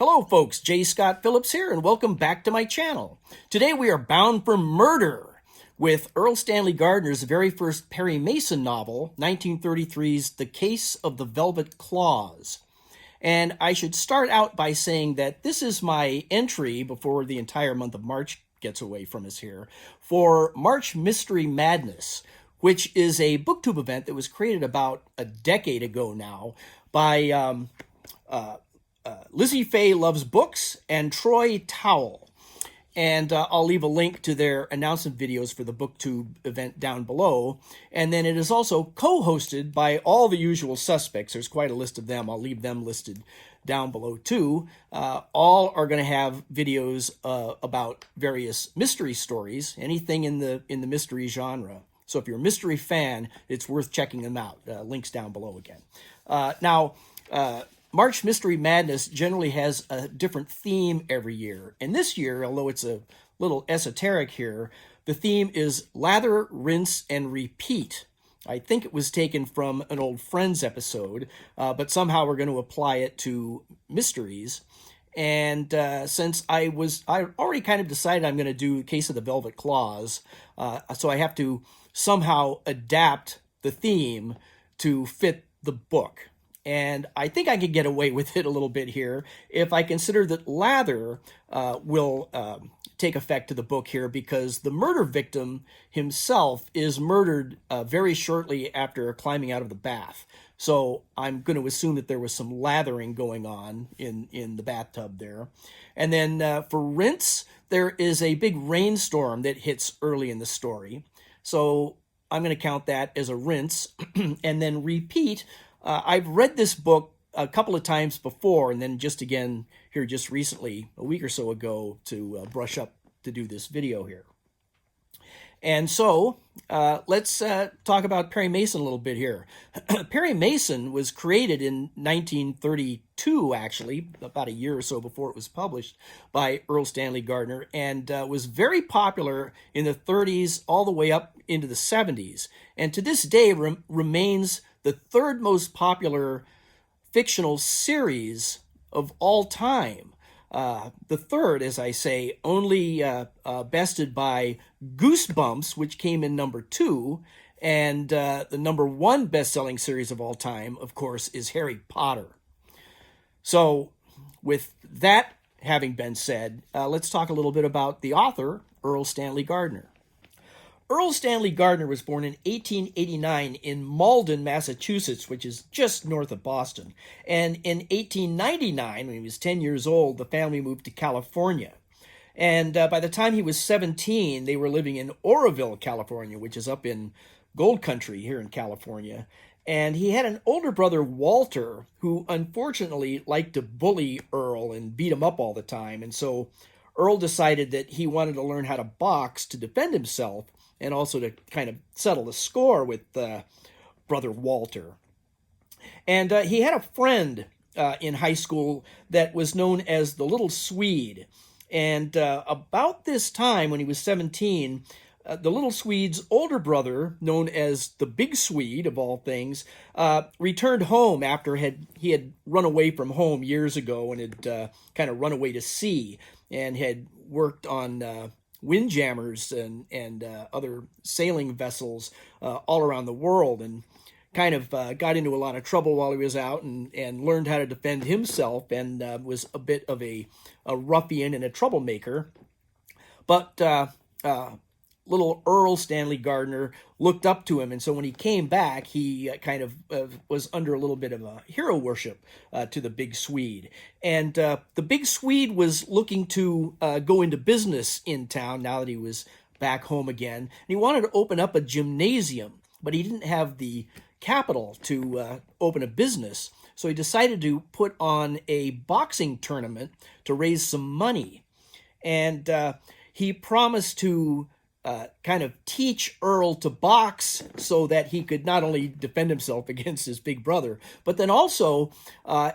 Hello folks, J. Scott Phillips here and welcome back to my channel. Today we are bound for murder with Erle Stanley Gardner's very first Perry Mason novel, 1933's The Case of the Velvet Claws. And I should start out by saying that this is my entry before the entire month of March gets away from us here for March Mystery Madness, which is a BookTube event that was created about a decade ago now by Lizzie Faye Loves Books and Troy Towell. And I'll leave a link to their announcement videos for the BookTube event down below. And then it is also co-hosted by all the usual suspects. There's quite a list of them. I'll leave them listed down below too. All are going to have videos about various mystery stories, anything in the mystery genre. So if you're a mystery fan, it's worth checking them out. Links down below again. March Mystery Madness generally has a different theme every year. And this year, although it's a little esoteric here, the theme is lather, rinse, and repeat. I think it was taken from an old Friends episode, but somehow we're going to apply it to mysteries. And since I already kind of decided I'm going to do Case of the Velvet Claws, so I have to somehow adapt the theme to fit the book. And I think I could get away with it a little bit here if I consider that lather will take effect to the book here, because the murder victim himself is murdered very shortly after climbing out of the bath. So I'm going to assume that there was some lathering going on in the bathtub there. And then for rinse, there is a big rainstorm that hits early in the story. So I'm going to count that as a rinse. And then repeat. I've read this book a couple of times before, and then just again here just recently, a week or so ago, to brush up to do this video here. And so let's talk about Perry Mason a little bit here. Perry Mason was created in 1932, actually, about a year or so before it was published, by Erle Stanley Gardner, and was very popular in the 30s all the way up into the 70s. And to this day remains the third most popular fictional series of all time. The third, as I say, only bested by Goosebumps, which came in number 2, and the number 1 best-selling series of all time, of course, is Harry Potter. So with that having been said, let's talk a little bit about the author, Erle Stanley Gardner. Erle Stanley Gardner was born in 1889 in Malden, Massachusetts, which is just north of Boston. And in 1899, when he was 10 years old, the family moved to California. And by the time he was 17, they were living in Oroville, California, which is up in Gold Country here in California. And he had an older brother, Walter, who unfortunately liked to bully Erle and beat him up all the time. And so Erle decided that he wanted to learn how to box to defend himself, and also to kind of settle the score with brother Walter. And he had a friend in high school that was known as the Little Swede. And about this time, when he was 17, the Little Swede's older brother, known as the Big Swede, of all things, returned home after he had run away from home years ago and had kind of run away to sea and had worked on windjammers and other sailing vessels all around the world, and kind of got into a lot of trouble while he was out, and learned how to defend himself, and was a bit of a ruffian and a troublemaker. But little Erle Stanley Gardner looked up to him, and so when he came back, he kind of was under a little bit of a hero worship to the Big Swede. And the Big Swede was looking to go into business in town now that he was back home again. And he wanted to open up a gymnasium, but he didn't have the capital to open a business. So he decided to put on a boxing tournament to raise some money. And he promised to kind of teach Erle to box so that he could not only defend himself against his big brother, but then also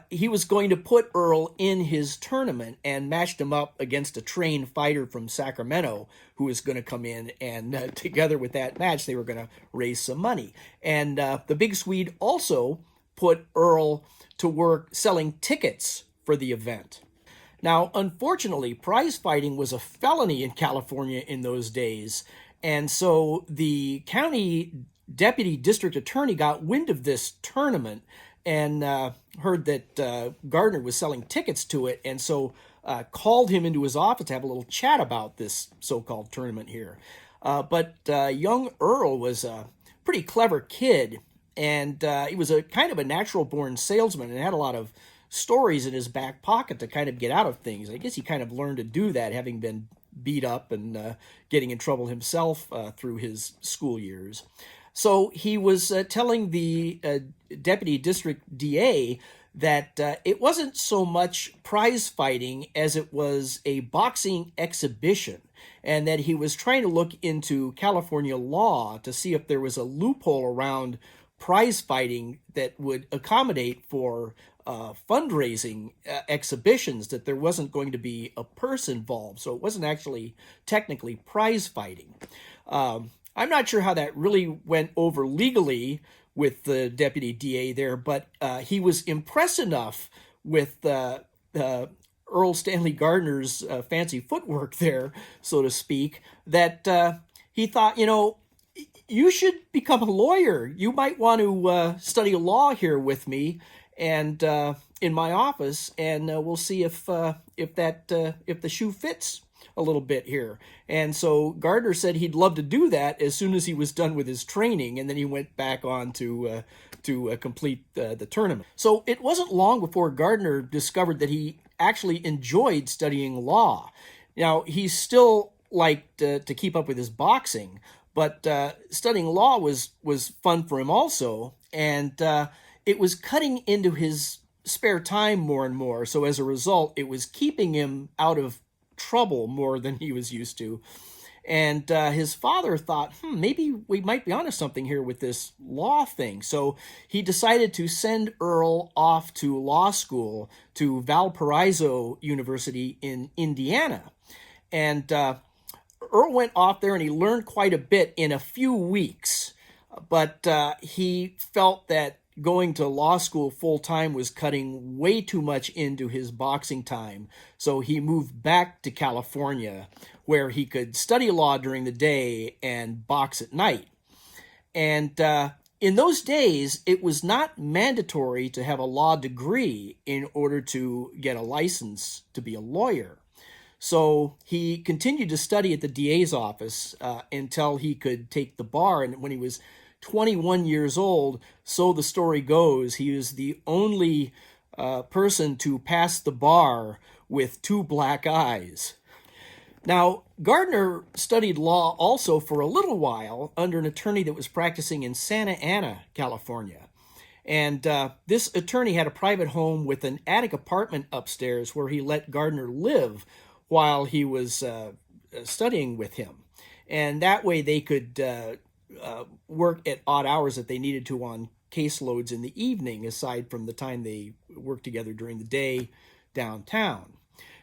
he was going to put Erle in his tournament and matched him up against a trained fighter from Sacramento who was going to come in, and together with that match, they were going to raise some money. And the Big Swede also put Erle to work selling tickets for the event. Now, unfortunately, prize fighting was a felony in California in those days, and so the county deputy district attorney got wind of this tournament and heard that Gardner was selling tickets to it, and so called him into his office to have a little chat about this so-called tournament here. But young Erle was a pretty clever kid, and he was a kind of a natural-born salesman and had a lot of stories in his back pocket to kind of get out of things. I guess he kind of learned to do that, having been beat up and getting in trouble himself through his school years. So he was telling the deputy district DA that it wasn't so much prize fighting as it was a boxing exhibition, and that he was trying to look into California law to see if there was a loophole around prize fighting that would accommodate for fundraising exhibitions, that there wasn't going to be a purse involved. So it wasn't actually technically prize fighting. I'm not sure how that really went over legally with the deputy DA there, but he was impressed enough with Erle Stanley Gardner's fancy footwork there, so to speak, that he thought, you should become a lawyer. You might want to study law here with me and in my office, and we'll see if the shoe fits a little bit here. And so Gardner said he'd love to do that as soon as he was done with his training, and then he went back on to complete the tournament. So it wasn't long before Gardner discovered that he actually enjoyed studying law. Now, he still liked to keep up with his boxing, but studying law was fun for him also, and it was cutting into his spare time more and more. So as a result, it was keeping him out of trouble more than he was used to. And his father thought, maybe we might be onto something here with this law thing. So he decided to send Erle off to law school to Valparaiso University in Indiana. And Erle went off there and he learned quite a bit in a few weeks. But he felt that going to law school full-time was cutting way too much into his boxing time. So he moved back to California, where he could study law during the day and box at night. And in those days, it was not mandatory to have a law degree in order to get a license to be a lawyer. So he continued to study at the DA's office until he could take the bar. And when he was 21 years old, so the story goes, he was the only person to pass the bar with 2 black eyes. Now, Gardner studied law also for a little while under an attorney that was practicing in Santa Ana, California. And this attorney had a private home with an attic apartment upstairs where he let Gardner live while he was studying with him. And that way they could work at odd hours that they needed to on caseloads in the evening, aside from the time they worked together during the day downtown.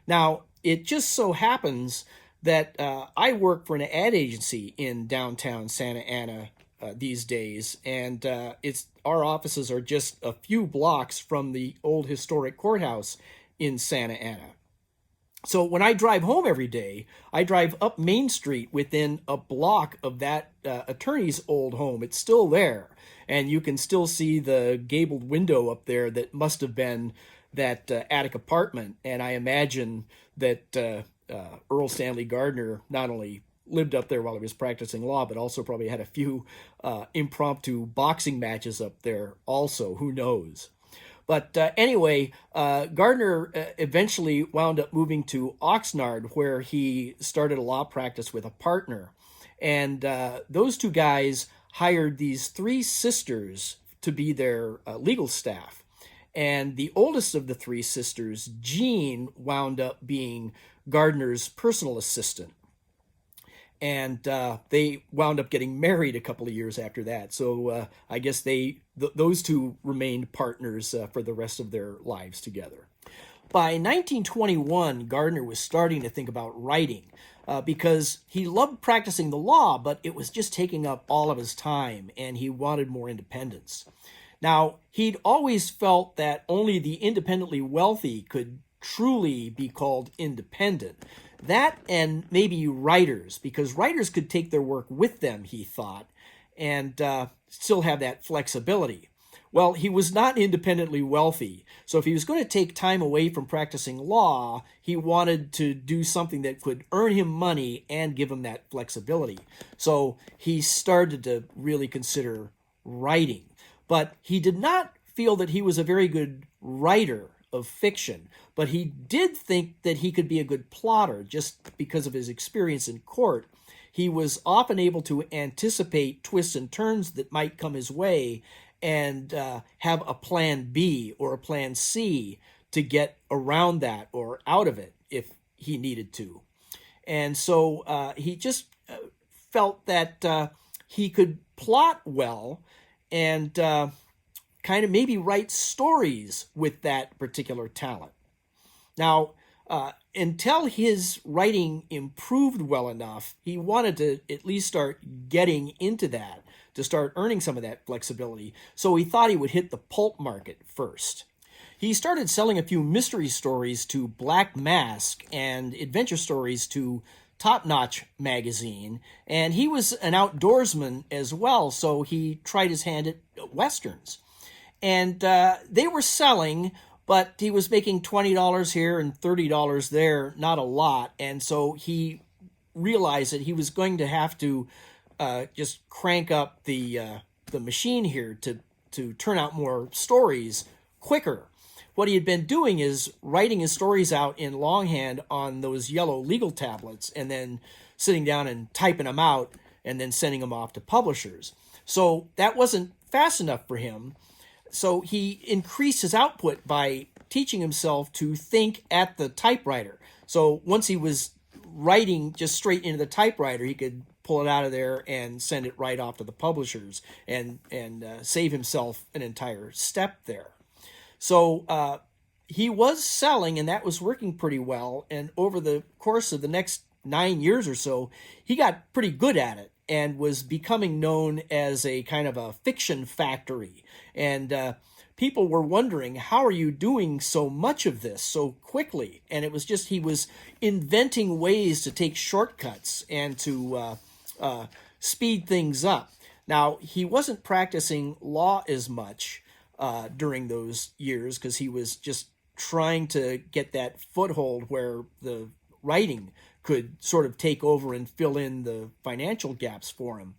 Now, it just so happens that I work for an ad agency in downtown Santa Ana these days, and our offices are just a few blocks from the old historic courthouse in Santa Ana. So when I drive home every day, I drive up Main Street within a block of that attorney's old home. It's still there, and you can still see the gabled window up there that must have been that attic apartment. And I imagine that Erle Stanley Gardner not only lived up there while he was practicing law, but also probably had a few impromptu boxing matches up there also. Who knows? But anyway, Gardner eventually wound up moving to Oxnard, where he started a law practice with a partner. And those 2 guys hired these 3 sisters to be their legal staff. And the oldest of the 3 sisters, Jean, wound up being Gardner's personal assistant. And they wound up getting married a couple of years after that. So I guess those 2 remained partners for the rest of their lives together. By 1921, Gardner was starting to think about writing because he loved practicing the law, but it was just taking up all of his time, and he wanted more independence. Now, he'd always felt that only the independently wealthy could truly be called independent. That and maybe writers, because writers could take their work with them, he thought, and still have that flexibility. Well, he was not independently wealthy, so if he was going to take time away from practicing law, he wanted to do something that could earn him money and give him that flexibility. So he started to really consider writing. But he did not feel that he was a very good writer of fiction, but he did think that he could be a good plotter just because of his experience in court. He was often able to anticipate twists and turns that might come his way and have a plan B or a plan C to get around that or out of it if he needed to. And so he just felt that he could plot well and kind of maybe write stories with that particular talent. Now, until his writing improved well enough, he wanted to at least start getting into that, to start earning some of that flexibility. So he thought he would hit the pulp market first. He started selling a few mystery stories to Black Mask and adventure stories to Top Notch magazine, and he was an outdoorsman as well, so he tried his hand at westerns. And they were selling, but he was making $20 here and $30 there, not a lot, and so he realized that he was going to have to just crank up the machine here to turn out more stories quicker. What he had been doing is writing his stories out in longhand on those yellow legal tablets and then sitting down and typing them out and then sending them off to publishers. So that wasn't fast enough for him. So he increased his output by teaching himself to think at the typewriter. So once he was writing just straight into the typewriter, he could pull it out of there and send it right off to the publishers and save himself an entire step there. So he was selling, and that was working pretty well. And over the course of the next 9 years or so, he got pretty good at it and was becoming known as a kind of a fiction factory. And people were wondering, how are you doing so much of this so quickly? And it was just he was inventing ways to take shortcuts and to speed things up. Now, he wasn't practicing law as much during those years because he was just trying to get that foothold where the writing could sort of take over and fill in the financial gaps for him.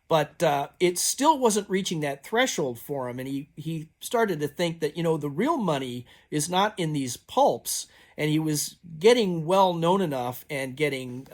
But it still wasn't reaching that threshold for him, and he started to think that, the real money is not in these pulps, and he was getting well known enough and getting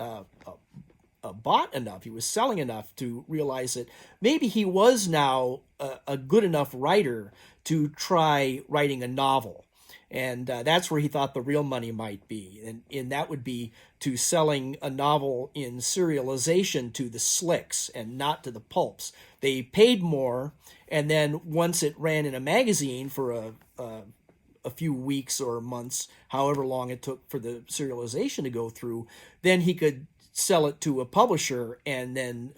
bought enough, he was selling enough to realize that maybe he was now a good enough writer to try writing a novel. And that's where he thought the real money might be. And that would be to selling a novel in serialization to the slicks and not to the pulps. They paid more, and then once it ran in a magazine for a few weeks or months, however long it took for the serialization to go through, then he could sell it to a publisher and then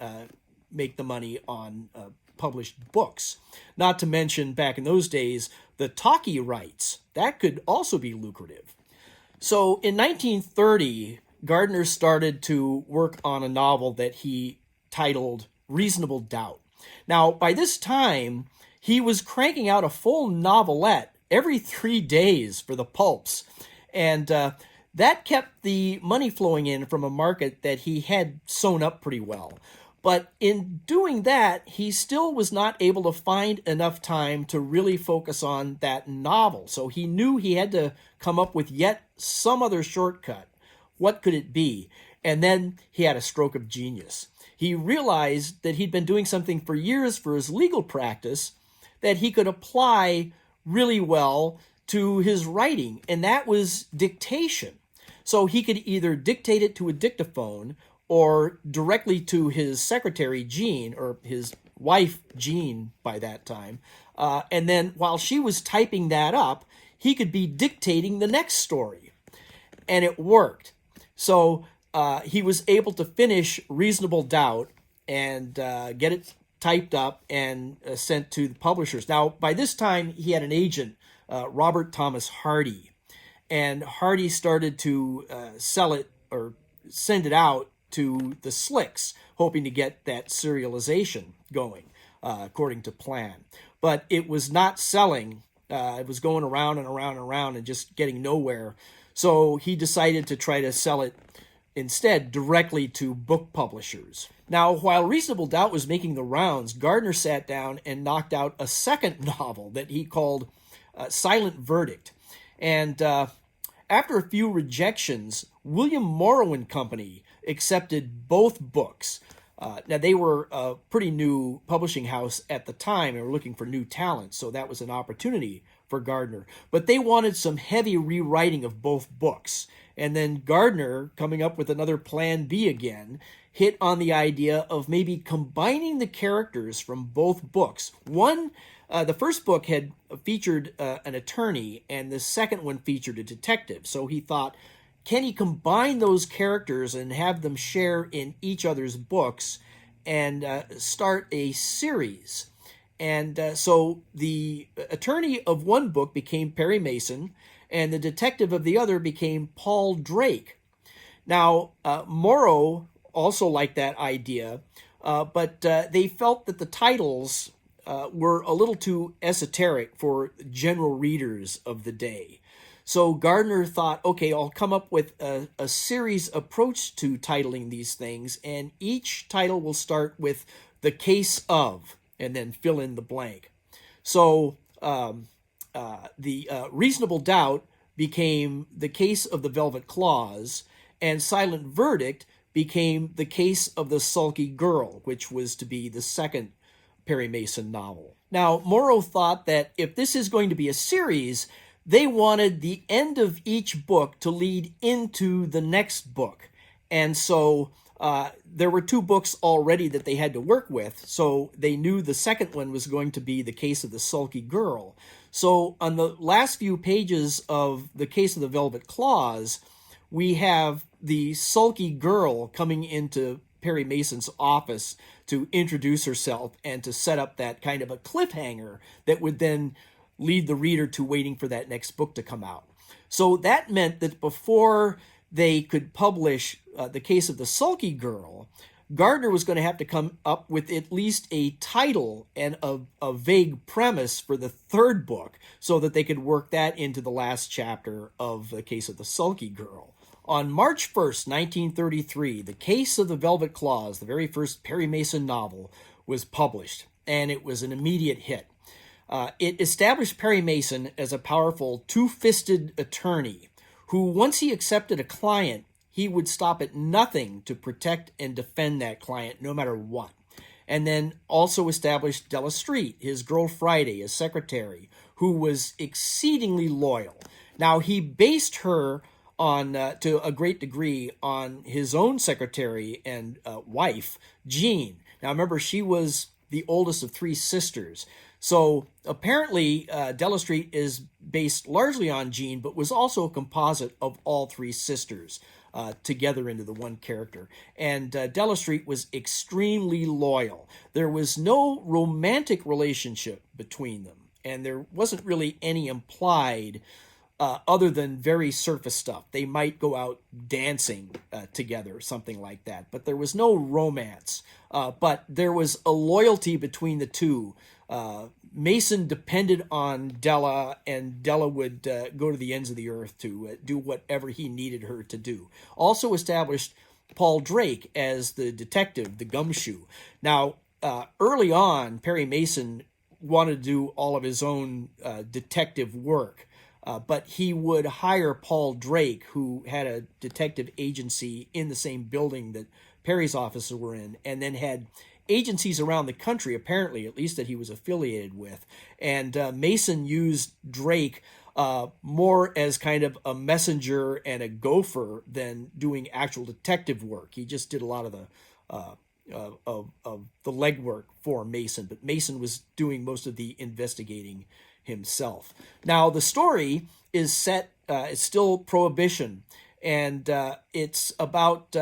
make the money on published books. Not to mention, back in those days, the talkie rights. That could also be lucrative. So in 1930, Gardner started to work on a novel that he titled Reasonable Doubt. Now, by this time, he was cranking out a full novelette every 3 days for the pulps. And that kept the money flowing in from a market that he had sewn up pretty well. But in doing that, he still was not able to find enough time to really focus on that novel. So he knew he had to come up with yet some other shortcut. What could it be? And then he had a stroke of genius. He realized that he'd been doing something for years for his legal practice that he could apply really well to his writing, and that was dictation. So he could either dictate it to a dictaphone or directly to his secretary, Jean, or his wife, Jean, by that time. And then while she was typing that up, he could be dictating the next story. And it worked. So he was able to finish Reasonable Doubt and get it typed up and sent to the publishers. Now, by this time, he had an agent, Robert Thomas Hardy. and Hardy started to sell it or send it out to the Slicks, hoping to get that serialization going according to plan. But it was not selling. It was going around and around and around and just getting nowhere. So he decided to try to sell it instead directly to book publishers. Now, while Reasonable Doubt was making the rounds, Gardner sat down and knocked out a second novel that he called Silent Verdict. And after a few rejections, William Morrow and Company accepted both books. Now, they were a pretty new publishing house at the time and were looking for new talent, so that was an opportunity for Gardner. But they wanted some heavy rewriting of both books. And then Gardner, coming up with another plan B again, hit on the idea of maybe combining the characters from both books. The first book had featured an attorney, and the second one featured a detective. So he thought, can he combine those characters and have them share in each other's books and start a series? And so the attorney of one book became Perry Mason, and the detective of the other became Paul Drake. Now, Morrow also liked that idea, but they felt that the titles were a little too esoteric for general readers of the day. So Gardner thought, okay, I'll come up with a series approach to titling these things, and each title will start with the case of, and then fill in the blank. So the Reasonable Doubt became the case of the Velvet Claws, and Silent Verdict became the case of the Sulky Girl, which was to be the second Perry Mason novel. Now, Morrow thought that if this is going to be a series, they wanted the end of each book to lead into the next book. And so there were two books already that they had to work with, so they knew the second one was going to be the case of the Sulky Girl. So on the last few pages of the case of the Velvet Claws, we have the Sulky Girl coming into Perry Mason's office to introduce herself and to set up that kind of a cliffhanger that would then lead the reader to waiting for that next book to come out. So that meant that before they could publish the case of the Sulky Girl, Gardner was going to have to come up with at least a title and a vague premise for the third book so that they could work that into the last chapter of the case of the Sulky Girl. On March 1st, 1933, The Case of the Velvet Claws, the very first Perry Mason novel, was published, and it was an immediate hit. It established Perry Mason as a powerful two-fisted attorney who, once he accepted a client, he would stop at nothing to protect and defend that client no matter what. And then also established Della Street, his girl Friday, as secretary, who was exceedingly loyal. Now, he based her on, to a great degree, on his own secretary and wife, Jean. Now, remember, she was the oldest of three sisters. So apparently, Della Street is based largely on Jean, but was also a composite of all three sisters together into the one character. And Della Street was extremely loyal. There was no romantic relationship between them, and there wasn't really any implied other than very surface stuff. They might go out dancing together or something like that, but there was no romance. But there was a loyalty between the two. Mason depended on Della, and Della would go to the ends of the earth to do whatever he needed her to do. Also established Paul Drake as the detective, the gumshoe. Now, early on, Perry Mason wanted to do all of his own detective work. But he would hire Paul Drake, who had a detective agency in the same building that Perry's offices were in, and then had agencies around the country, apparently, at least that he was affiliated with. And Mason used Drake more as kind of a messenger and a gopher than doing actual detective work. He just did a lot of the legwork for Mason, but Mason was doing most of the investigating himself. Now, the story is set, it's still Prohibition, and it's about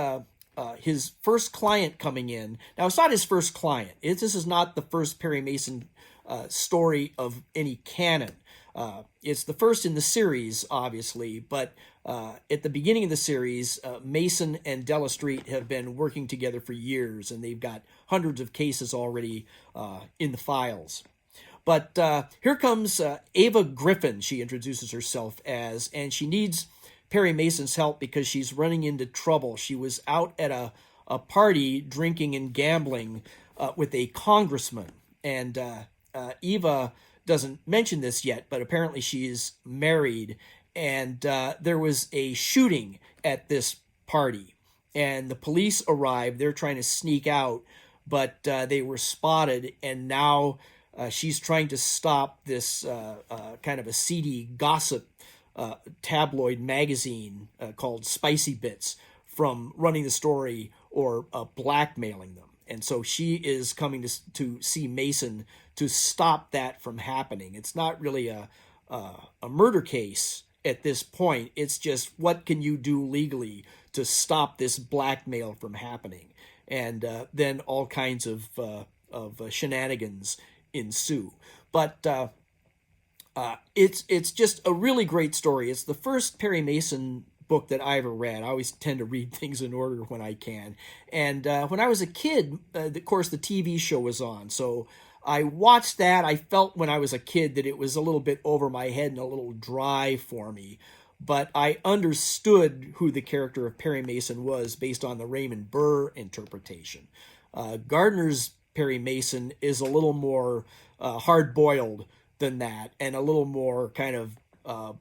his first client coming in. Now, it's not his first client. This is not the first Perry Mason story of any canon. It's the first in the series, obviously, but at the beginning of the series, Mason and Della Street have been working together for years, and they've got hundreds of cases already in the files. But here comes Ava Griffin, she introduces herself as, and she needs Perry Mason's help because she's running into trouble. She was out at a party drinking and gambling with a congressman, and Eva doesn't mention this yet, but apparently she's married, and there was a shooting at this party, and the police arrived. They're trying to sneak out, but they were spotted, and now she's trying to stop this kind of a seedy gossip tabloid magazine called Spicy Bits from running the story or blackmailing them. And so she is coming to see Mason to stop that from happening. It's not really a murder case at this point. It's just, what can you do legally to stop this blackmail from happening? And then all kinds of shenanigans ensue. But it's just a really great story. It's the first Perry Mason book that I ever read. I always tend to read things in order when I can. And when I was a kid, of course, the TV show was on. So I watched that. I felt when I was a kid that it was a little bit over my head and a little dry for me. But I understood who the character of Perry Mason was based on the Raymond Burr interpretation. Gardner's Perry Mason is a little more hard-boiled than that, and a little more kind of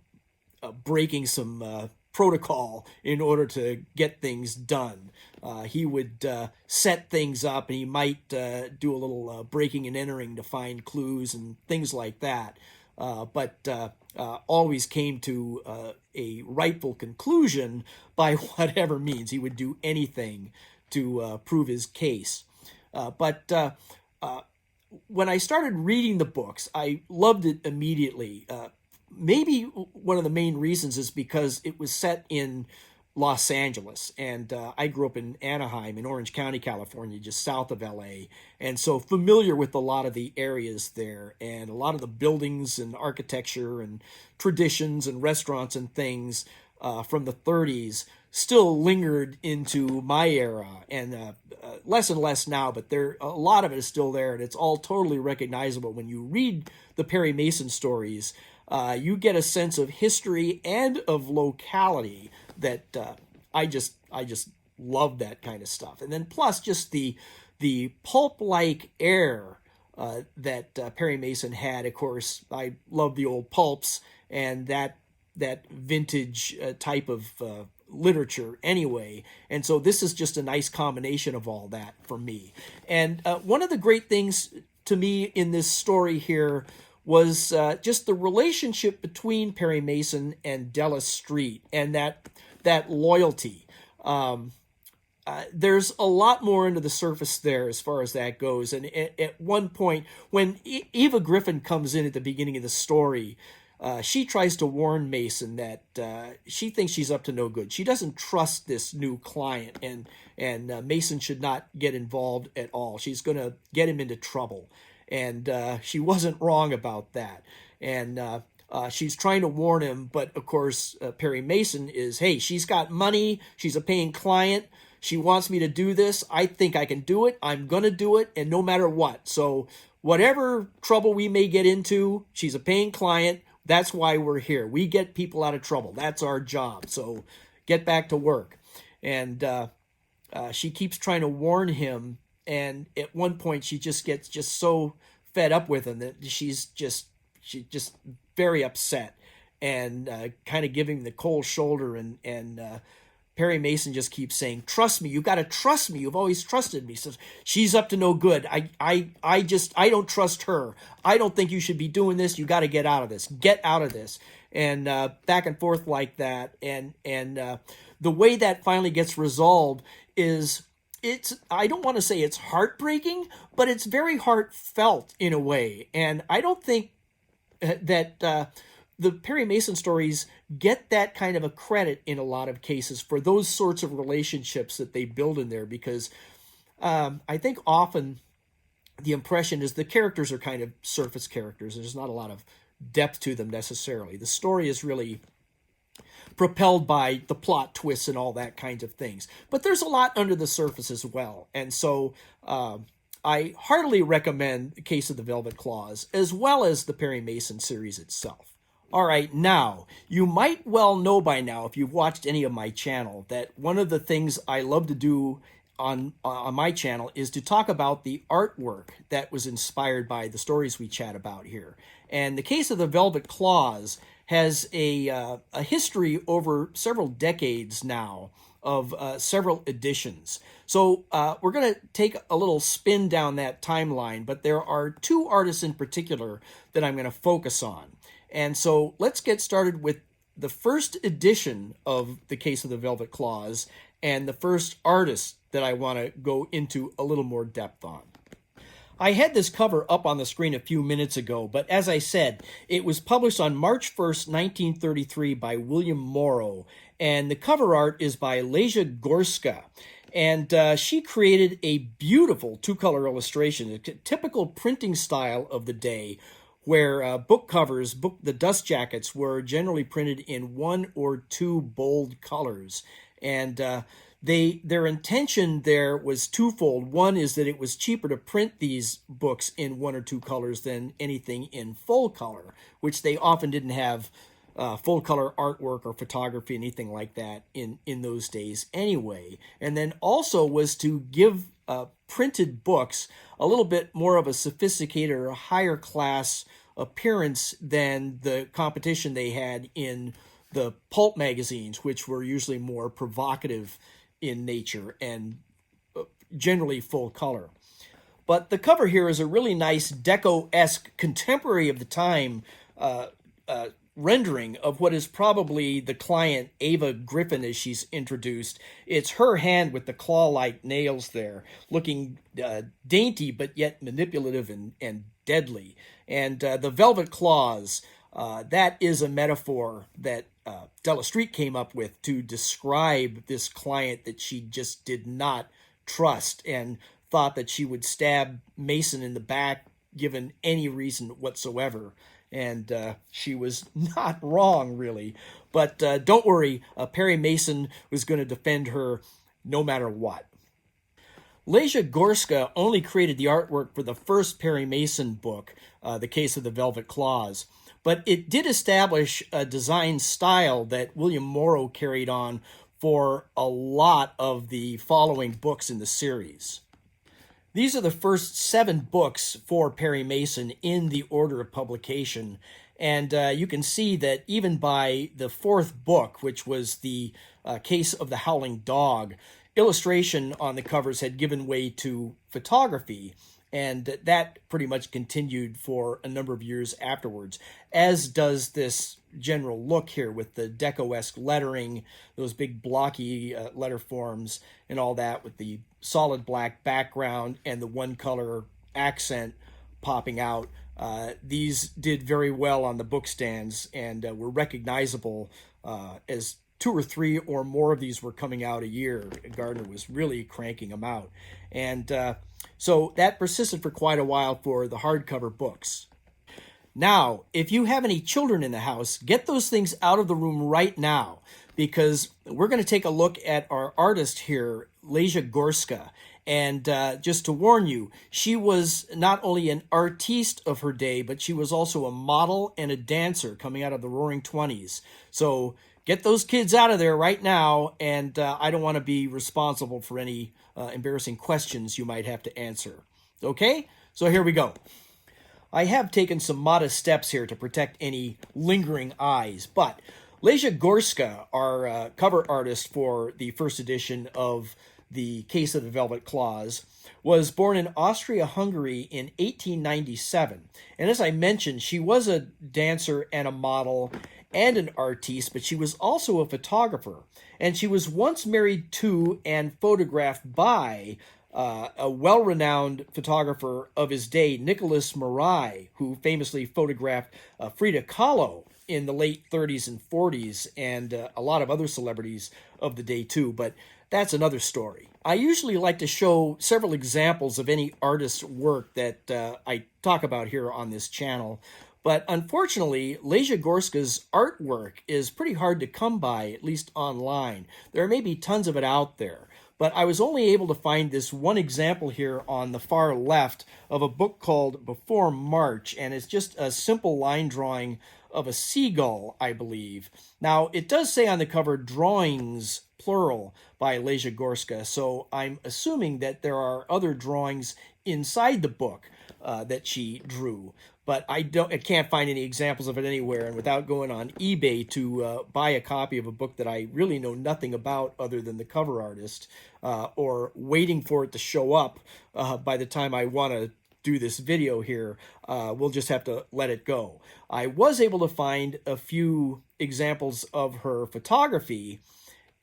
breaking some protocol in order to get things done. He would set things up, and he might do a little breaking and entering to find clues and things like that, but always came to a rightful conclusion by whatever means. He would do anything to prove his case. But when I started reading the books, I loved it immediately. Maybe one of the main reasons is because it was set in Los Angeles, and I grew up in Anaheim in Orange County, California, just south of LA, and so familiar with a lot of the areas there, and a lot of the buildings and architecture and traditions and restaurants and things from the 30s still lingered into my era, and less and less now, but a lot of it is still there, and it's all totally recognizable. When you read the Perry Mason stories, you get a sense of history and of locality that I just love that kind of stuff. And then plus just the pulp-like air that Perry Mason had. Of course, I love the old pulps and that vintage type of literature anyway, and so this is just a nice combination of all that for me. And one of the great things to me in this story here was just the relationship between Perry Mason and Della Street, and that loyalty. There's a lot more under the surface there as far as that goes. And at one point, when Eva Griffin comes in at the beginning of the story, she tries to warn Mason that she thinks she's up to no good. She doesn't trust this new client, and Mason should not get involved at all. She's going to get him into trouble. And she wasn't wrong about that. And she's trying to warn him, but of course, Perry Mason is, hey, she's got money. She's a paying client. She wants me to do this. I think I can do it. I'm going to do it, and no matter what. So whatever trouble we may get into, she's a paying client. That's why we're here. We get people out of trouble. That's our job. So get back to work. And she keeps trying to warn him. And at one point, she just gets so fed up with him that she's just very upset and kind of giving him the cold shoulder. And Perry Mason just keeps saying, "Trust me. You've got to trust me. You've always trusted me." He says, "She's up to no good. I don't trust her. I don't think you should be doing this. You got to get out of this. Get out of this." And back and forth like that. And the way that finally gets resolved is, I don't want to say it's heartbreaking, but it's very heartfelt in a way. And I don't think that the Perry Mason stories get that kind of a credit in a lot of cases for those sorts of relationships that they build in there, because I think often the impression is the characters are kind of surface characters. There's not a lot of depth to them necessarily. The story is really propelled by the plot twists and all that kinds of things. But there's a lot under the surface as well. And so I heartily recommend The Case of the Velvet Claws, as well as the Perry Mason series itself. All right, now, you might well know by now, if you've watched any of my channel, that one of the things I love to do on my channel is to talk about the artwork that was inspired by the stories we chat about here. And The Case of the Velvet Claws has a history over several decades now of several editions. So we're going to take a little spin down that timeline, but there are two artists in particular that I'm going to focus on. And so let's get started with the first edition of The Case of the Velvet Claws and the first artist that I want to go into a little more depth on. I had this cover up on the screen a few minutes ago, but as I said, it was published on March 1st, 1933 by William Morrow, and the cover art is by Leja Gorska. And she created a beautiful two-color illustration, a typical printing style of the day, where book covers, the dust jackets, were generally printed in one or two bold colors. And their intention there was twofold. One is that it was cheaper to print these books in one or two colors than anything in full color, which they often didn't have full color artwork or photography, anything like that in those days anyway. And then also was to give printed books a little bit more of a sophisticated or higher class appearance than the competition they had in the pulp magazines, which were usually more provocative in nature and generally full color. But the cover here is a really nice deco-esque, contemporary of the time rendering of what is probably the client Ava Griffin as she's introduced. It's her hand with the claw-like nails there, looking dainty but yet manipulative and deadly. And the velvet claws, that is a metaphor that Della Street came up with to describe this client that she just did not trust and thought that she would stab Mason in the back given any reason whatsoever. And she was not wrong, really. But don't worry, Perry Mason was going to defend her no matter what. Leja Gorska only created the artwork for the first Perry Mason book, The Case of the Velvet Claws, but it did establish a design style that William Morrow carried on for a lot of the following books in the series. These are the first 7 books for Perry Mason in the order of publication, and you can see that even by the 4th book, which was the Case of the Howling Dog, illustration on the covers had given way to photography, and that pretty much continued for a number of years afterwards, as does this general look here with the deco-esque lettering, those big blocky letter forms and all that, with the solid black background and the one-color accent popping out. These did very well on the book stands and were recognizable as 2 or 3 or more of these were coming out a year. Gardner was really cranking them out. And so that persisted for quite a while for the hardcover books. Now, if you have any children in the house, get those things out of the room right now, because we're going to take a look at our artist here, Leja Gorska. And just to warn you, she was not only an artiste of her day, but she was also a model and a dancer coming out of the Roaring '20s. So get those kids out of there right now, and I don't want to be responsible for any embarrassing questions you might have to answer. Okay? So here we go. I have taken some modest steps here to protect any lingering eyes, but Leja Gorska, our cover artist for the first edition of The Case of the Velvet Claws, was born in Austria-Hungary in 1897. And as I mentioned, she was a dancer and a model and an artiste, but she was also a photographer. And she was once married to and photographed by a well-renowned photographer of his day, Nicholas Marais, who famously photographed Frida Kahlo in the late 30s and 40s, and a lot of other celebrities of the day too, but that's another story. I usually like to show several examples of any artist's work that I talk about here on this channel, But unfortunately, Leja Gorska's artwork is pretty hard to come by, at least online. There may be tons of it out there, but I was only able to find this one example here on the far left of a book called Before March, and it's just a simple line drawing of a seagull, I believe. Now, it does say on the cover, drawings, plural, by Leja Gorska, so I'm assuming that there are other drawings inside the book that she drew. But I can't find any examples of it anywhere, and without going on eBay to buy a copy of a book that I really know nothing about other than the cover artist, or waiting for it to show up by the time I want to do this video here, we'll just have to let it go. I was able to find a few examples of her photography,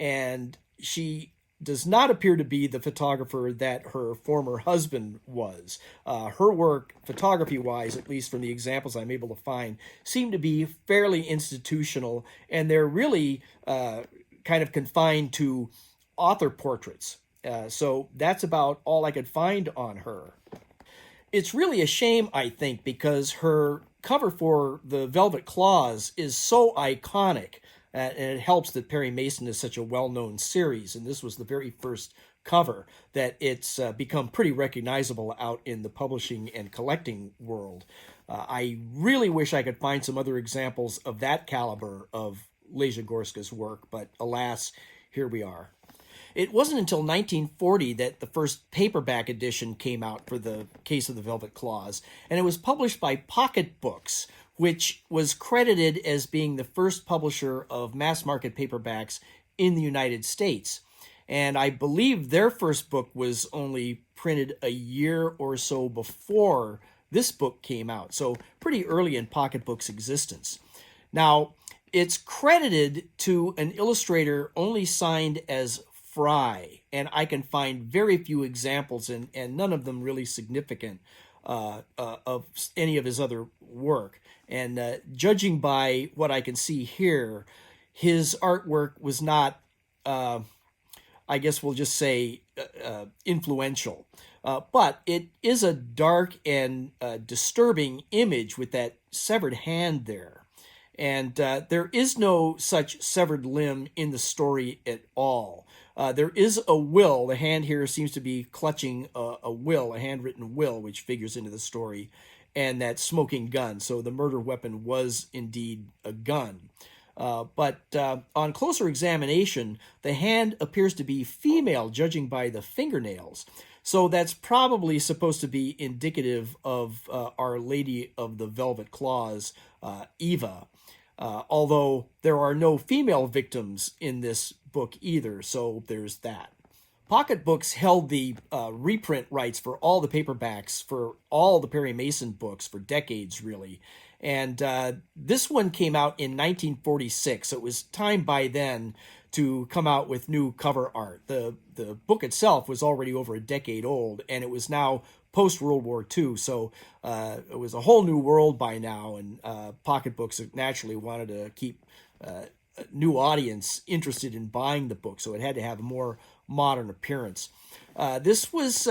and she does not appear to be the photographer that her former husband was. Her work, photography-wise, at least from the examples I'm able to find, seem to be fairly institutional, and they're really kind of confined to author portraits. So that's about all I could find on her. It's really a shame, I think, because her cover for the Velvet Claws is so iconic. And it helps that Perry Mason is such a well-known series, and this was the very first cover, that it's become pretty recognizable out in the publishing and collecting world. I really wish I could find some other examples of that caliber of Leja Gorska's work, but alas, here we are. It wasn't until 1940 that the first paperback edition came out for the Case of the Velvet Claws, and it was published by Pocket Books, which was credited as being the first publisher of mass-market paperbacks in the United States. And I believe their first book was only printed a year or so before this book came out, so pretty early in Pocket Books' existence. Now, it's credited to an illustrator only signed as Frye, and I can find very few examples, and none of them really significant, of any of his other work. And judging by what I can see here, his artwork was not, I guess we'll just say, influential. But it is a dark and disturbing image with that severed hand there. And there is no such severed limb in the story at all. There is a will. The hand here seems to be clutching a will, a handwritten will, which figures into the story, and that smoking gun. So the murder weapon was indeed a gun. But on closer examination, the hand appears to be female, judging by the fingernails. So that's probably supposed to be indicative of Our Lady of the Velvet Claws, Eva. Although there are no female victims in this book either, so there's that. Pocket Books held the reprint rights for all the paperbacks for all the Perry Mason books for decades, really. And this one came out in 1946, so it was time by then to come out with new cover art. The book itself was already over a decade old, and it was now post-World War II, so it was a whole new world by now, and Pocket Books naturally wanted to keep a new audience interested in buying the book, so it had to have a more modern appearance. This was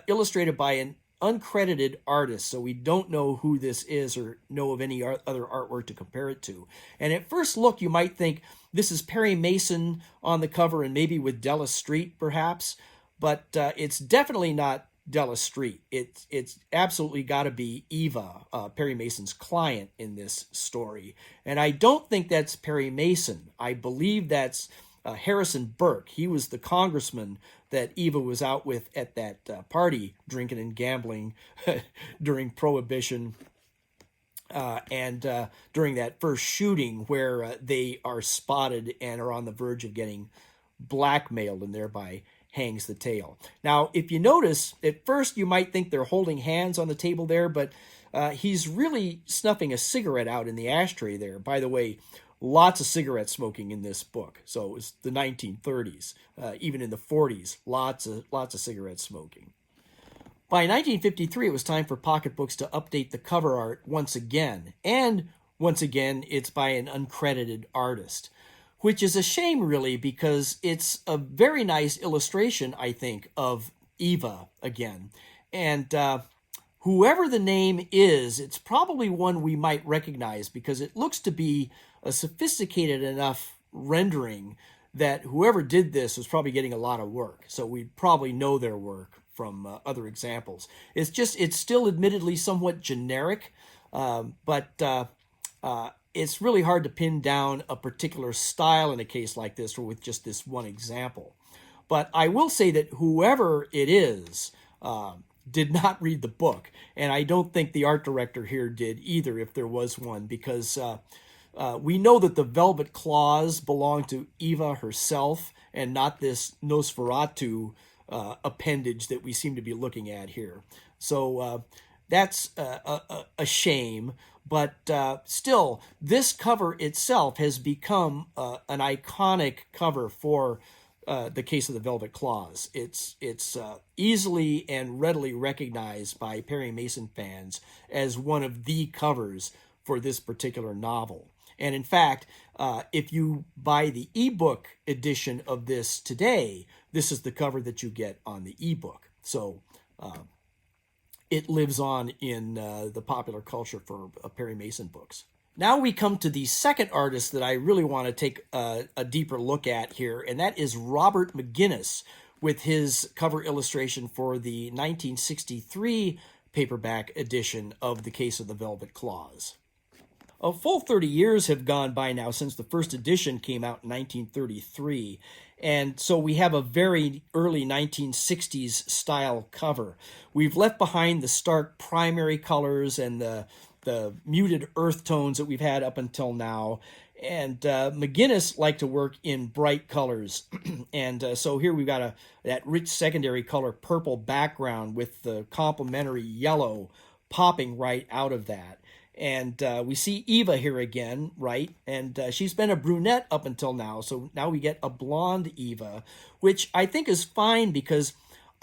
illustrated by an uncredited artist, so we don't know who this is or know of any other artwork to compare it to. And at first look, you might think this is Perry Mason on the cover and maybe with Della Street, perhaps, but it's definitely not Della Street. It's absolutely got to be Eva, Perry Mason's client in this story. And I don't think that's Perry Mason. I believe that's Harrison Burke. He was the congressman that Eva was out with at that party, drinking and gambling during Prohibition, and during that first shooting where they are spotted and are on the verge of getting blackmailed and thereby hangs the tale. Now, if you notice, at first you might think they're holding hands on the table there, but he's really snuffing a cigarette out in the ashtray there. By the way, lots of cigarette smoking in this book. So it was the 1930s, even in the 40s, lots of cigarette smoking. By 1953, it was time for Pocket Books to update the cover art once again. And once again, it's by an uncredited artist, which is a shame, really, because it's a very nice illustration, I think, of Eva again. And whoever the name is, it's probably one we might recognize because it looks to be a sophisticated enough rendering that whoever did this was probably getting a lot of work. So we probably know their work from other examples. It's still admittedly somewhat generic, but it's really hard to pin down a particular style in a case like this or with just this one example. But I will say that whoever it is did not read the book, and I don't think the art director here did either, if there was one, because we know that the velvet claws belong to Eva herself and not this Nosferatu appendage that we seem to be looking at here. So that's a shame, but still, this cover itself has become an iconic cover for the Case of the Velvet Claws. It's easily and readily recognized by Perry Mason fans as one of the covers for this particular novel. And in fact, if you buy the ebook edition of this today, this is the cover that you get on the ebook. So it lives on in the popular culture for Perry Mason books. Now we come to the second artist that I really want to take a deeper look at here, and that is Robert McGinnis with his cover illustration for the 1963 paperback edition of The Case of the Velvet Claws. A full 30 years have gone by now since the first edition came out in 1933, and so we have a very early 1960s style cover. We've left behind the stark primary colors and the muted earth tones that we've had up until now, and McGinnis liked to work in bright colors, and so here we've got that rich secondary color purple background with the complementary yellow popping right out of that. And we see Eva here again, right? And she's been a brunette up until now, so now we get a blonde Eva, which I think is fine because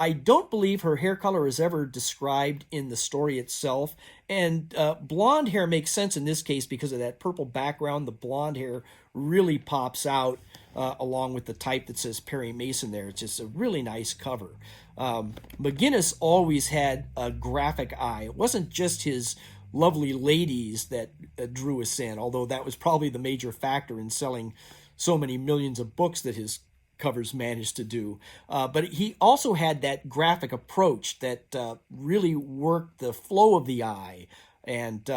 I don't believe her hair color is ever described in the story itself. And blonde hair makes sense in this case because of that purple background. The blonde hair really pops out along with the type that says Perry Mason there. It's just a really nice cover. McGinnis always had a graphic eye. It wasn't just his lovely ladies that drew us in, although that was probably the major factor in selling so many millions of books that his covers managed to do. But he also had that graphic approach that really worked the flow of the eye, and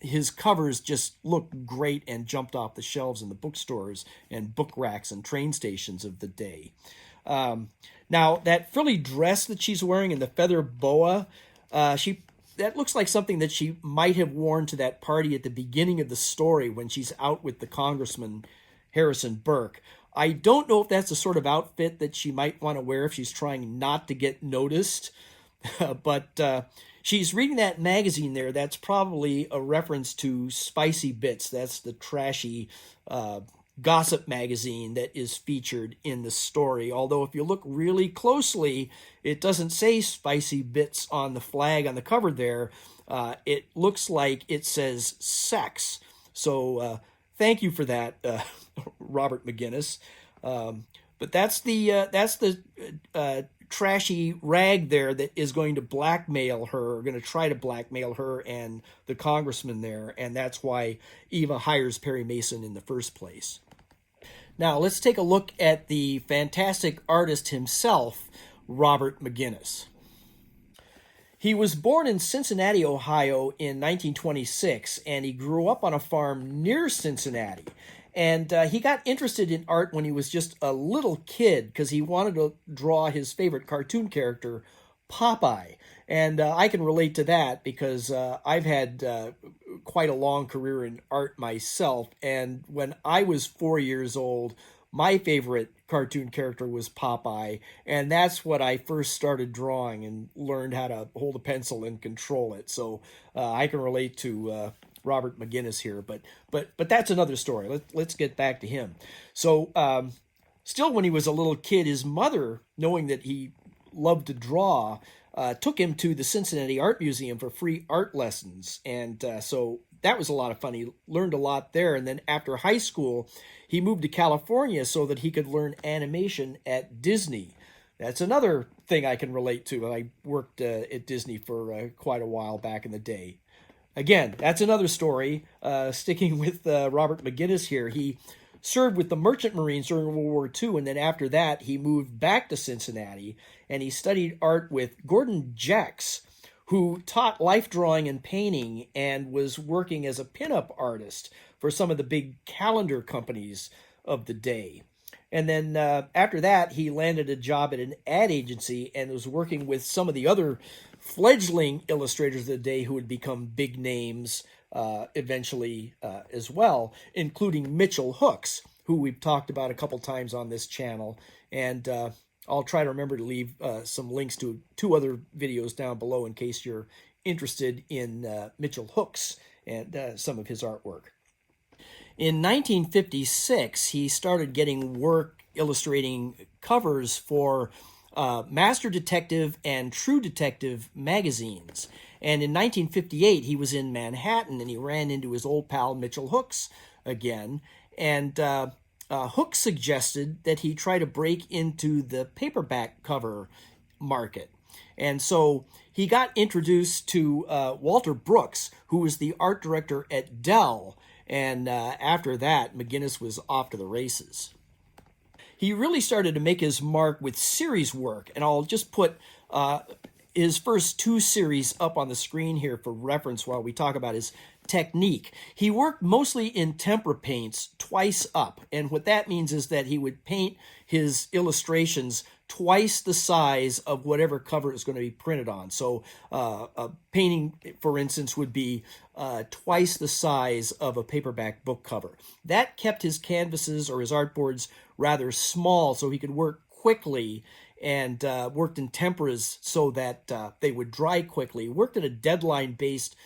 his covers just looked great and jumped off the shelves in the bookstores and book racks and train stations of the day. Now, that frilly dress that she's wearing and the feather boa, that looks like something that she might have worn to that party at the beginning of the story when she's out with the Congressman Harrison Burke. I don't know if that's the sort of outfit that she might want to wear if she's trying not to get noticed, but she's reading that magazine there. That's probably a reference to Spicy Bits. That's the trashy gossip magazine that is featured in the story. Although if you look really closely, it doesn't say Spicy Bits on the flag on the cover there. It looks like it says sex. So thank you for that, Robert McGinnis. But that's the trashy rag there that is going to blackmail her, going to try to blackmail her and the congressman there, and that's why Eva hires Perry Mason in the first place. Now, let's take a look at the fantastic artist himself, Robert McGinnis. He was born in Cincinnati, Ohio in 1926, and he grew up on a farm near Cincinnati. And he got interested in art when he was just a little kid because he wanted to draw his favorite cartoon character, Popeye. And I can relate to that because I've had quite a long career in art myself. And when I was 4 years old, my favorite cartoon character was Popeye. And that's what I first started drawing and learned how to hold a pencil and control it. So I can relate to Robert McGinnis here, but that's another story. Let's get back to him. So still when he was a little kid, his mother, knowing that he loved to draw, took him to the Cincinnati Art Museum for free art lessons. And so that was a lot of fun. He learned a lot there. And then after high school, he moved to California so that he could learn animation at Disney. That's another thing I can relate to. I worked at Disney for quite a while back in the day. Again, that's another story. Sticking with Robert McGinnis here, he served with the Merchant Marines during World War II, and then after that, he moved back to Cincinnati, and he studied art with Gordon Jacks, who taught life drawing and painting and was working as a pinup artist for some of the big calendar companies of the day. And then after that, he landed a job at an ad agency and was working with some of the other fledgling illustrators of the day who would become big names eventually as well, including Mitchell Hooks, who we've talked about a couple times on this channel. And I'll try to remember to leave some links to 2 other videos down below in case you're interested in Mitchell Hooks and some of his artwork. In 1956, he started getting work illustrating covers for Master Detective and True Detective magazines. And in 1958, he was in Manhattan, and he ran into his old pal Mitchell Hooks again. And Hooks suggested that he try to break into the paperback cover market. And so he got introduced to Walter Brooks, who was the art director at Dell. And after that, McGinnis was off to the races. He really started to make his mark with series work, and I'll just put his first 2 series up on the screen here for reference while we talk about his technique. He worked mostly in tempera paints twice up, and what that means is that he would paint his illustrations twice the size of whatever cover is going to be printed on. So a painting, for instance, would be twice the size of a paperback book cover. That kept his canvases or his artboards rather small so he could work quickly, and worked in temperas so that they would dry quickly. Worked in a deadline-based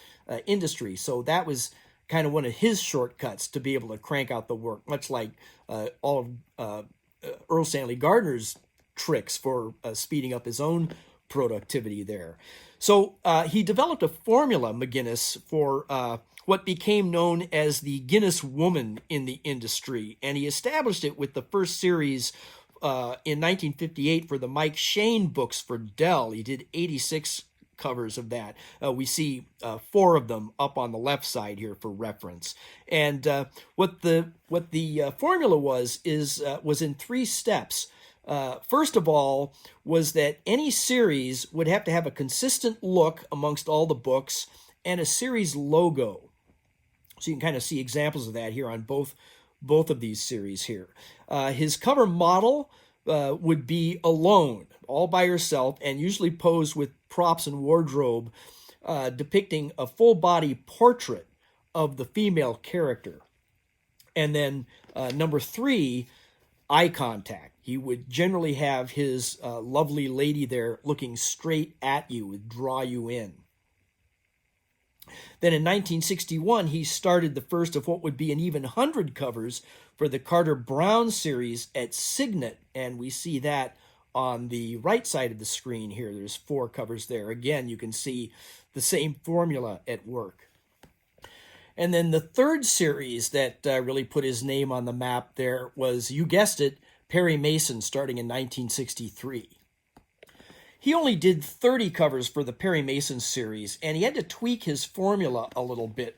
industry, so that was kind of one of his shortcuts to be able to crank out the work, much like all of Erle Stanley Gardner's tricks for speeding up his own productivity there. So he developed a formula, McGinnis, for what became known as the Guinness woman in the industry, and he established it with the first series in 1958 for the Mike Shane books for Dell. He did 86 covers of that. We see 4 of them up on the left side here for reference. And what the formula was in 3 steps. First of all, was that any series would have to have a consistent look amongst all the books and a series logo. So you can kind of see examples of that here on both of these series here. His cover model would be alone, all by herself, and usually posed with props and wardrobe, depicting a full-body portrait of the female character. And then number 3, eye contact. He would generally have his lovely lady there looking straight at you, would draw you in. Then in 1961, he started the first of what would be an even 100 covers for the Carter Brown series at Signet, and we see that on the right side of the screen here. There's 4 covers there. Again, you can see the same formula at work. And then the third series that really put his name on the map there was, you guessed it, Perry Mason, starting in 1963. He only did 30 covers for the Perry Mason series, and he had to tweak his formula a little bit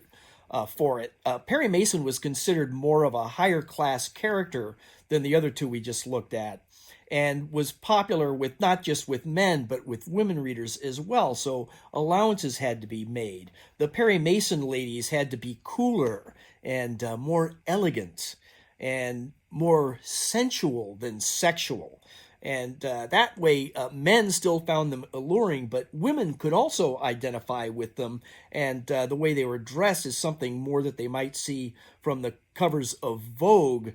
for it. Perry Mason was considered more of a higher class character than the other 2 we just looked at, and was popular with not just with men, but with women readers as well, so allowances had to be made. The Perry Mason ladies had to be cooler and more elegant and more sensual than sexual. And that way, men still found them alluring, but women could also identify with them, and the way they were dressed is something more that they might see from the covers of Vogue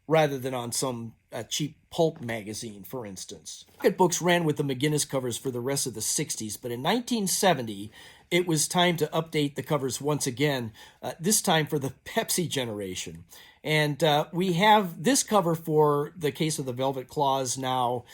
rather than on some cheap pulp magazine, for instance. Pocketbooks ran with the McGinnis covers for the rest of the 60s, but in 1970, it was time to update the covers once again, this time for the Pepsi generation. And we have this cover for the Case of the Velvet Claws now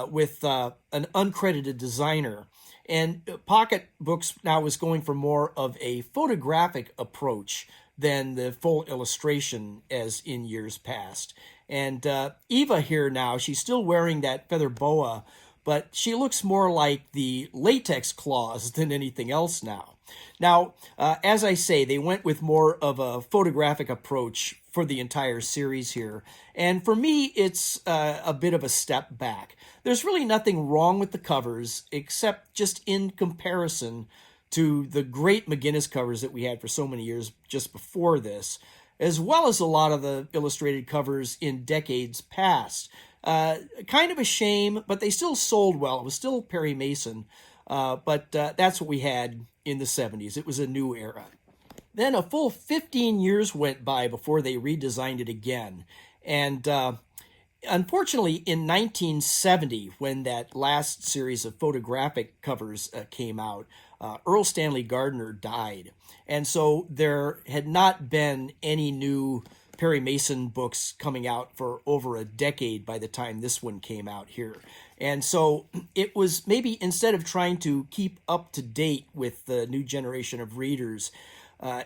with an uncredited designer. And Pocketbooks now is going for more of a photographic approach than the full illustration as in years past. And Eva here now, she's still wearing that feather boa, but she looks more like the latex claws than anything else now. Now, as I say, they went with more of a photographic approach for the entire series here. And for me, it's a bit of a step back. There's really nothing wrong with the covers, except just in comparison to the great McGinnis covers that we had for so many years just before this, as well as a lot of the illustrated covers in decades past. Kind of a shame, but they still sold well. It was still Perry Mason, but that's what we had in the 70s. It was a new era. Then a full 15 years went by before they redesigned it again. And unfortunately, in 1970, when that last series of photographic covers came out, Erle Stanley Gardner died. And so there had not been any new Perry Mason books coming out for over a decade by the time this one came out here. And so it was maybe, instead of trying to keep up to date with the new generation of readers,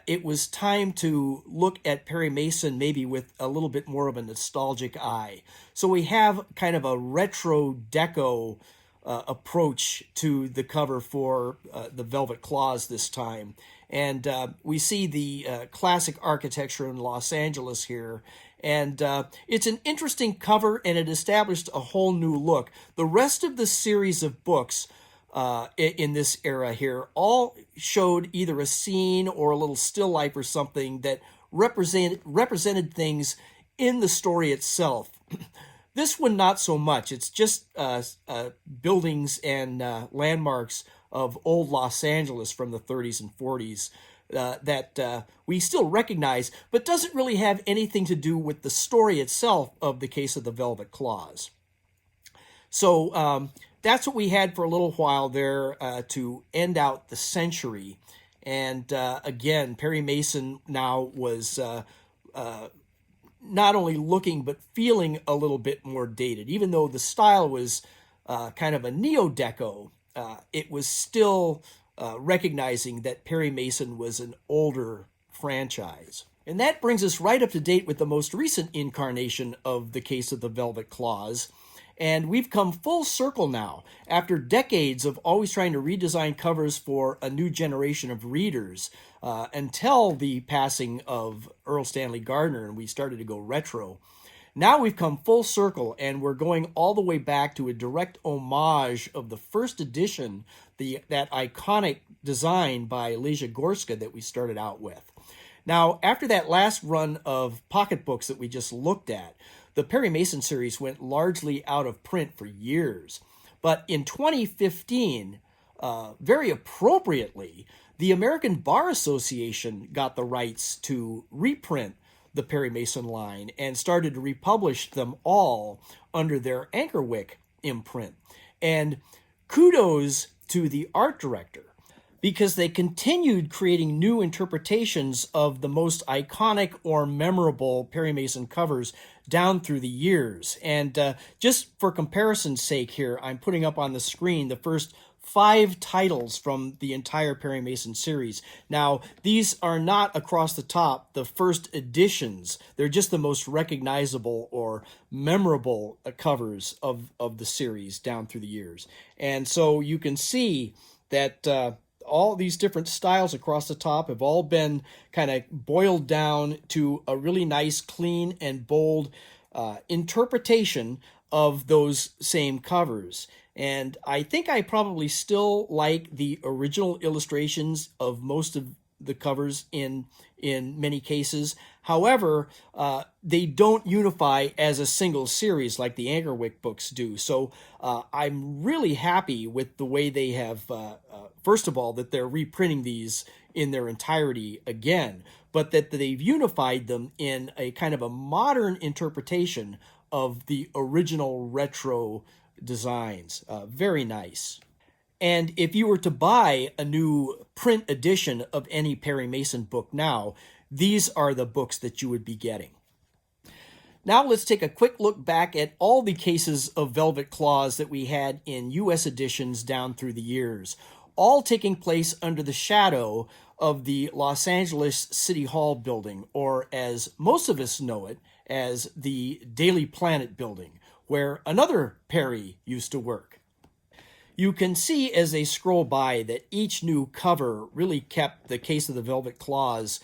it was time to look at Perry Mason maybe with a little bit more of a nostalgic eye. So we have kind of a retro deco approach to the cover for the Velvet Claws this time. And we see the classic architecture in Los Angeles here. And it's an interesting cover, and it established a whole new look. The rest of the series of books in this era here all showed either a scene or a little still life or something that represented things in the story itself. This one, not so much. It's just buildings and landmarks of old Los Angeles from the 30s and 40s that we still recognize, but doesn't really have anything to do with the story itself of the Case of the Velvet Claws. So that's what we had for a little while there to end out the century. And again, Perry Mason now was not only looking but feeling a little bit more dated. Even though the style was kind of a neo-deco, it was still recognizing that Perry Mason was an older franchise. And that brings us right up to date with the most recent incarnation of the Case of the Velvet Claws. And we've come full circle now, after decades of always trying to redesign covers for a new generation of readers, until the passing of Erle Stanley Gardner and we started to go retro. Now we've come full circle, and we're going all the way back to a direct homage of the first edition, that iconic design by Leja Gorska that we started out with. Now, after that last run of pocketbooks that we just looked at, the Perry Mason series went largely out of print for years. But in 2015, very appropriately, the American Bar Association got the rights to reprint the Perry Mason line and started to republish them all under their Anchorwick imprint. And kudos to the art director, because they continued creating new interpretations of the most iconic or memorable Perry Mason covers down through the years. And just for comparison's sake here, I'm putting up on the screen the first 5 titles from the entire Perry Mason series. Now, these are not across the top the first editions. They're just the most recognizable or memorable covers of the series down through the years. And so you can see that all these different styles across the top have all been kind of boiled down to a really nice, clean, and bold interpretation of those same covers. And I think I probably still like the original illustrations of most of the covers in many cases. However, they don't unify as a single series like the Anchorwick books do. So I'm really happy with the way they have, first of all, that they're reprinting these in their entirety again, but that they've unified them in a kind of a modern interpretation of the original retro designs. Very nice. And if you were to buy a new print edition of any Perry Mason book now, these are the books that you would be getting. Now let's take a quick look back at all the cases of Velvet Claws that we had in U.S. editions down through the years, all taking place under the shadow of the Los Angeles City Hall building, or as most of us know it, as the Daily Planet building, where another Perry used to work. You can see as they scroll by that each new cover really kept the Case of the Velvet Claws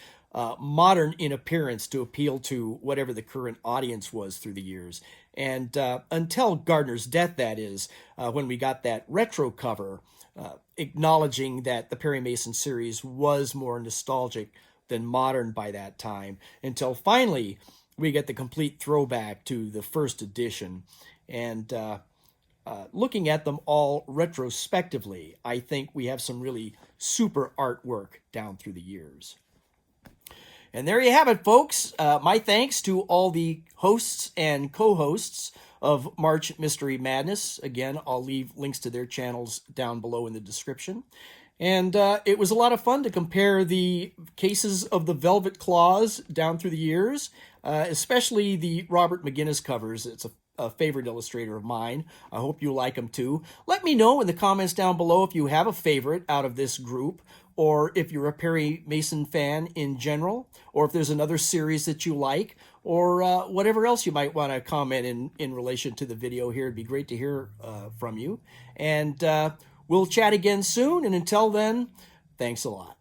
modern in appearance to appeal to whatever the current audience was through the years. And until Gardner's death, that is, when we got that retro cover, acknowledging that the Perry Mason series was more nostalgic than modern by that time, until finally we get the complete throwback to the first edition. And looking at them all retrospectively, I think we have some really super artwork down through the years. And there you have it, folks. My thanks to all the hosts and co-hosts of March Mystery Madness. Again, I'll leave links to their channels down below in the description. And it was a lot of fun to compare the Cases of the Velvet Claws down through the years, especially the Robert McGinnis covers. It's a favorite illustrator of mine. I hope you like them too. Let me know in the comments down below if you have a favorite out of this group, or if you're a Perry Mason fan in general, or if there's another series that you like, or whatever else you might want to comment in relation to the video here. It'd be great to hear from you. And we'll chat again soon. And until then, thanks a lot.